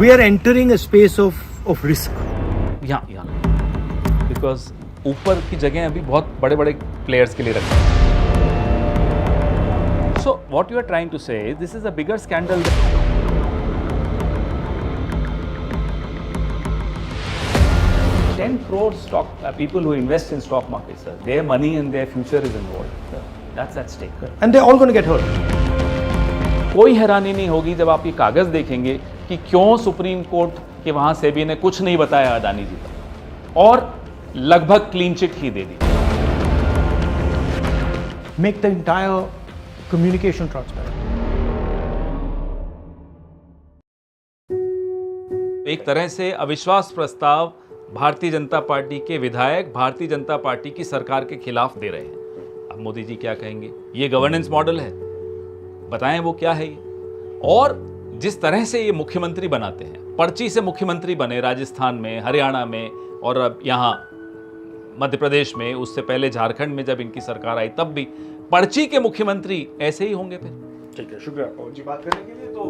We are entering a space of risk. यहाँ because ऊपर की जगह अभी बहुत बड़े बड़े प्लेयर्स के लिए रखी है. So what you are trying to say this is a bigger scandal. 10 crore stock people who invest in stock market, sir. Their money and their future is involved. Sir. That's at stake. And they're all going to get hurt. कोई हैरानी नहीं होगी जब आप ये कागज देखेंगे कि क्यों सुप्रीम कोर्ट के वहां सेबी ने कुछ नहीं बताया अदानी जी का और लगभग clean chit he they the. Make the entire communication transparent. एक तरह से अविश्वास प्रस्ताव भारतीय जनता पार्टी के विधायक भारतीय जनता पार्टी की सरकार के खिलाफ दे रहे हैं. अब मोदी जी क्या कहेंगे? ये गवर्नेंस मॉडल है, बताएं वो क्या है ये. और जिस तरह से ये मुख्यमंत्री बनाते हैं, पर्ची से मुख्यमंत्री बने राजस्थान में, हरियाणा में और अब यहाँ मध्य प्रदेश में, उससे पहले झारखंड में जब इनकी सरकार आई तब भी पर्ची के मुख्यमंत्री ऐसे ही होंगे फिर. ठीक है, शुक्रिया पवन जी बात करने के लिए. तो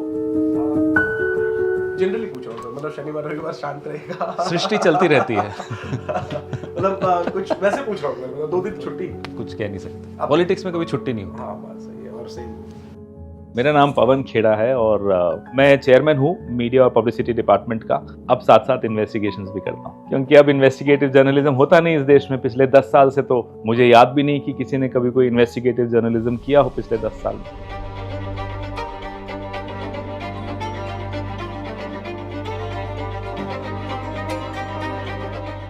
जनरली पूछ रहा हूँ, मतलब शनिवार के बाद शांत रहेगा? सृष्टि चलती रहती है. मतलब कुछ वैसे पूछ रहा हूँ, मतलब 2 दिन छुट्टी कुछ कह नहीं सकते. पॉलिटिक्स में कभी छुट्टी नहीं होती. हाँ बात सही है. और सही. मेरा नाम पवन खेड़ा है और मैं चेयरमैन हूँ मीडिया और पब्लिसिटी डिपार्टमेंट का. अब साथ साथ इन्वेस्टिगेशंस भी करता हूँ क्योंकि अब इन्वेस्टिगेटिव जर्नलिज्म होता नहीं इस देश में. पिछले 10 साल से तो मुझे याद भी नहीं कि किसी ने कभी कोई इन्वेस्टिगेटिव जर्नलिज्म किया हो पिछले 10 साल में.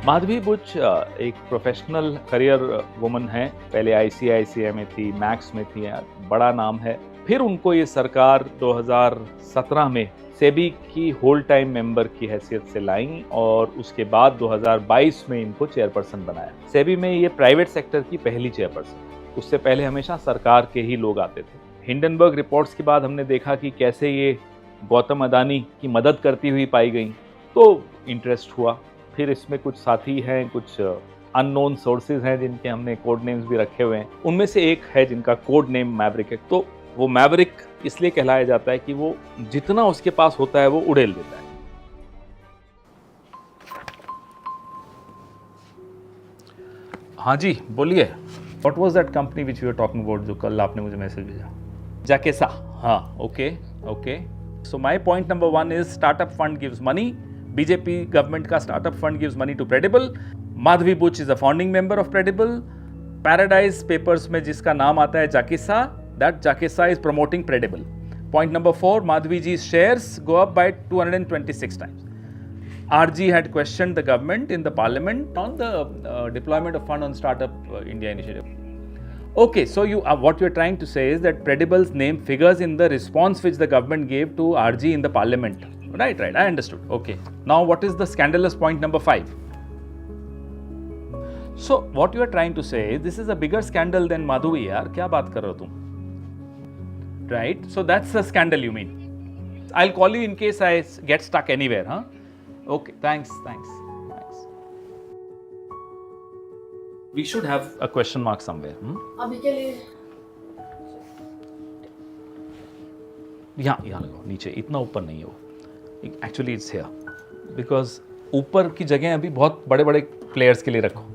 माधवी बुच एक प्रोफेशनल करियर वुमन है. पहले आईसीआईसीआई में थी, मैक्स में थी, बड़ा नाम है. फिर उनको ये सरकार 2017 में सेबी की होल टाइम मेंबर की हैसियत से लाई और उसके बाद 2022 में इनको चेयरपर्सन बनाया. सेबी में ये प्राइवेट सेक्टर की पहली चेयरपर्सन. उससे पहले हमेशा सरकार के ही लोग आते थे. हिंडनबर्ग रिपोर्ट्स के बाद हमने देखा कि कैसे ये गौतम अदानी की मदद करती हुई पाई गई, तो इंटरेस्ट हुआ. फिर इसमें कुछ साथी हैं, कुछ अननोन सोर्सेज हैं जिनके हमने कोड नेम्स भी रखे हुए हैं. उनमें से एक है जिनका कोड नेम मैवरिक है. तो वो मैवरिक इसलिए कहलाया जाता है कि वो जितना उसके पास होता है वो उड़ेल देता है. हाँ जी बोलिए. What was that company which you are talking about, जो कल आपने मुझे मैसेज भेजा? जाकेसा. हाँ, okay okay. So my point number 1 is startup fund gives money. BJP government का startup fund gives money to Credible. Madhabi Buch is a founding member of Credible. Paradise Papers में जिसका नाम आता है जाकेसा, that Jakesa is promoting Credible. Point number 4, Madhvi ji's shares go up by 226 times. RG had questioned the government in the parliament on the deployment of fund on Startup India initiative. Okay, so what you're trying to say is that Credible's name figures in the response which the government gave to RG in the parliament. Right, I understood. Okay. Now what is the scandalous point number 5? So what you are trying to say is this is a bigger scandal than Madhvi yaar. क्या बात कर रहे हो तुम? Right, so that's the scandal you mean. I'll call you in case I get stuck anywhere, huh? Okay, thanks. We should have a question mark somewhere. अभी के लिए यहाँ लगाओ, नीचे, इतना ऊपर नहीं हो. Actually it's here because ऊपर की जगह अभी बहुत बड़े बड़े प्लेयर्स के लिए रखो.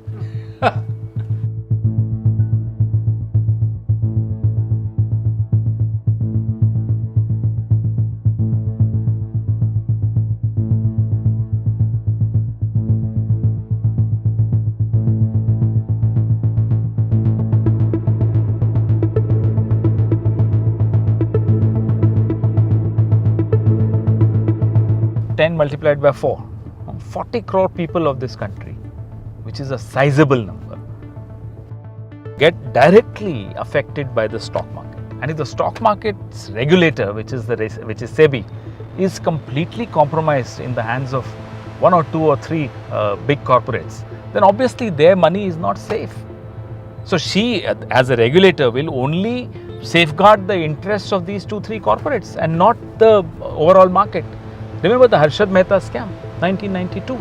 Multiplied by 4, 40 crore people of this country, which is a sizable number, get directly affected by the stock market. And if the stock market's regulator, which is SEBI, is completely compromised in the hands of 1 or 2 or 3 big corporates, then obviously their money is not safe. So she, as a regulator, will only safeguard the interests of these 2-3 corporates and not the overall market. Remember the Harshad Mehta scam, 1992.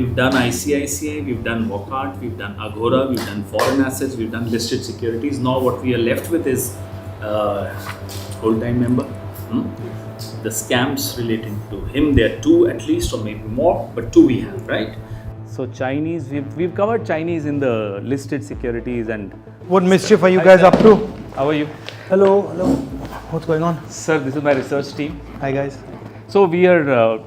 If we've done ICICI, we've done Wockhardt, we've done Agora, we've done foreign assets, we've done listed securities. Now what we are left with is whole-time member. The scams relating to him, there are 2 at least, or maybe more, but 2 we have, right? So Chinese, we've covered Chinese in the listed securities. And What mischief are you guys up to? how are you? Hello, hello. What's going on? Sir, this is my research team. Hi guys. So we are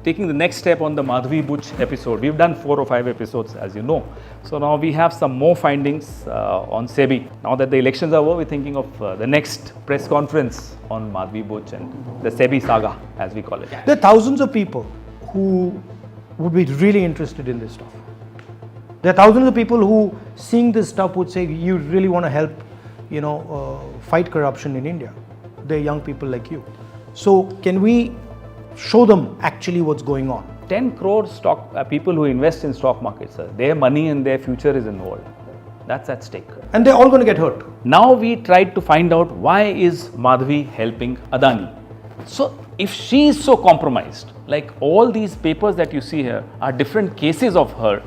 taking the next step on the Madhavi Buch episode. We've done 4 or 5 episodes, as you know. So now we have some more findings on SEBI. Now that the elections are over, we're thinking of the next press conference on Madhavi Buch and the SEBI saga, as we call it. There are thousands of people who would be really interested in this stuff. There are thousands of people who, seeing this stuff, would say, you really want to help, fight corruption in India. They're young people like you. So can we show them actually what's going on? 10 crore stock people who invest in stock markets, sir, their money and their future is involved. That's at stake. And they're all going to get hurt. Now we tried to find out why is Madhavi helping Adani. So if she is so compromised, like all these papers that you see here are different cases of her,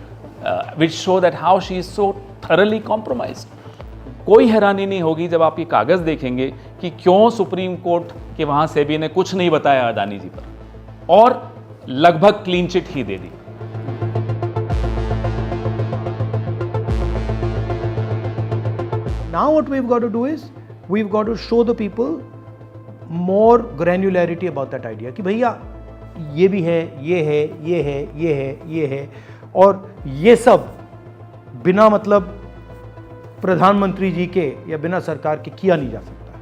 which show that how she is so thoroughly compromised. कोई हैरानी नहीं होगी जब आप ये कागज़ देखेंगे कि क्यों सुप्रीम कोर्ट के वहाँ सेबी ने कुछ नहीं बताया अदानी जी पर और लगभग clean chit he they the. Now what we've got to do is, we've got to show the people more granularity about that idea कि भैया ये भी है, ये है, ये है, ये है, ये है, और ये सब बिना मतलब प्रधानमंत्री जी के या बिना सरकार के किया नहीं जा सकता.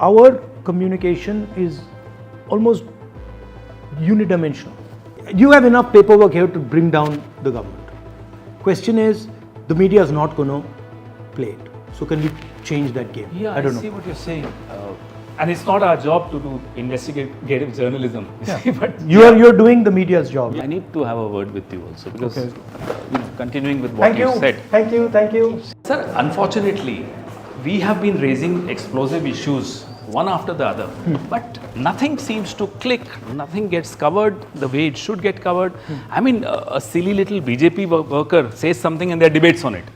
Our communication is almost unidimensional. You have enough paperwork here to bring down the government. Question is, the media is not going to play it. So can we change that game? Yeah, I don't know. see what you're saying. And it's not our job to do investigative journalism. But You're doing the media's job. I need to have a word with you also because Okay. continuing with what you said. Thank you. Sir, unfortunately, we have been raising explosive issues one after the other, but nothing seems to click, nothing gets covered the way it should get covered. I mean, a silly little BJP worker says something and there are debates on it.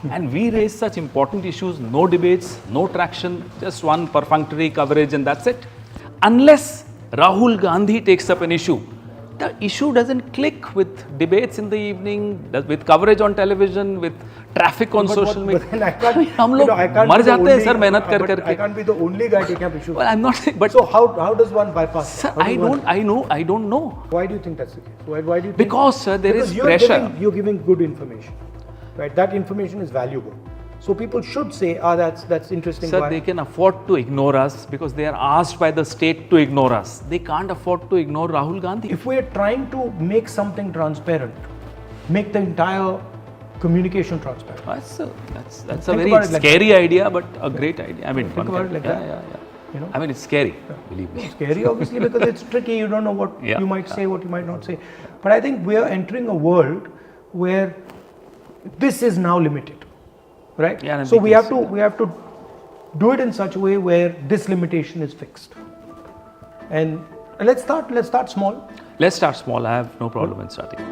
And we raise such important issues, no debates, no traction, just one perfunctory coverage and that's it. Unless Rahul Gandhi takes up an issue, the issue doesn't click with debates in the evening, with coverage on television, with traffic on social media. But then I can't, हम लोग मर जाते हैं sir मेहनत कर but करके. I can't be the only guy taking up issues. Well, I'm not saying, but So how does one bypass? sir, How does one- I don't know. Why do you think that's the case? Why do you think? Because sir, there is Because pressure. you're giving good information, right? That information is valuable. So people should say, that's interesting. Sir, Why? they can afford to ignore us because they are asked by the state to ignore us. They can't afford to ignore Rahul Gandhi. If we're trying to make something transparent, make the entire communication transparent. That's a Think very about it like scary idea, but a great idea. I mean, Think about it like that. Yeah. You know? I mean, it's scary. Believe me. Scary, obviously, because it's tricky. You don't know what Yeah. you might say, what you might not say. But I think we are entering a world where this is now limited, right? Yeah, so we because- have to do it in such a way where this limitation is fixed. And let's start small. Let's start small. I have no problem in starting.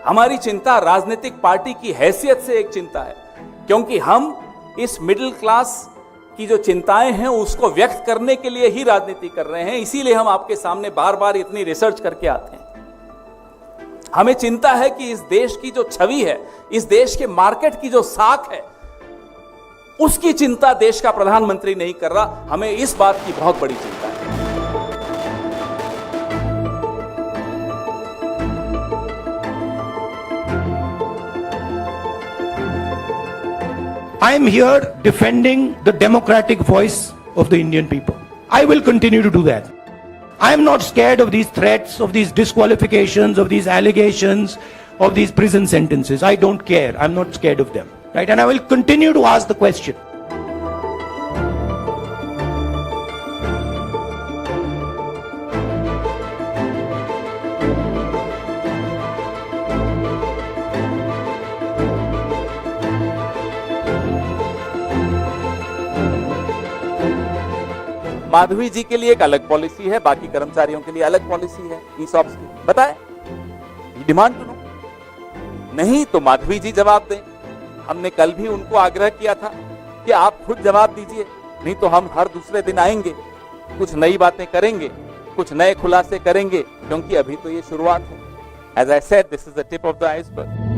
हमारी चिंता राजनीतिक party की हैसियत से एक चिंता है, क्योंकि हम इस मिडिल क्लास की जो चिंताएं हैं उसको व्यक्त करने के लिए ही राजनीति कर रहे हैं। इसीलिए हम आपके सामने बार बार इतनी रिसर्च करके आते हैं। हमें चिंता है कि इस देश की जो छवि है, इस देश के मार्केट की जो साख है, उसकी चिंता देश का प्रधानमंत्री नहीं कर रहा। हमें इस बात की बहुत बड़ी चिंता है। I am here defending the democratic voice of the Indian people. I will continue to do that. I am not scared of these threats, of these disqualifications, of these allegations, of these prison sentences. I don't care. I'm not scared of them. Right? And I will continue to ask the question. Madhavi जी के लिए एक अलग policy है, बाकी कर्मचारियों के लिए अलग पॉलिसी है ईसॉप्स की, बताए डिमांड टू नो। नहीं तो माधवी जी जवाब दें। हमने कल भी उनको आग्रह किया था कि आप खुद जवाब दीजिए, नहीं तो हम हर दूसरे दिन आएंगे, कुछ नई बातें करेंगे, कुछ नए खुलासे करेंगे, क्योंकि अभी तो ये शुरुआत है। As I said, this is the tip of the iceberg.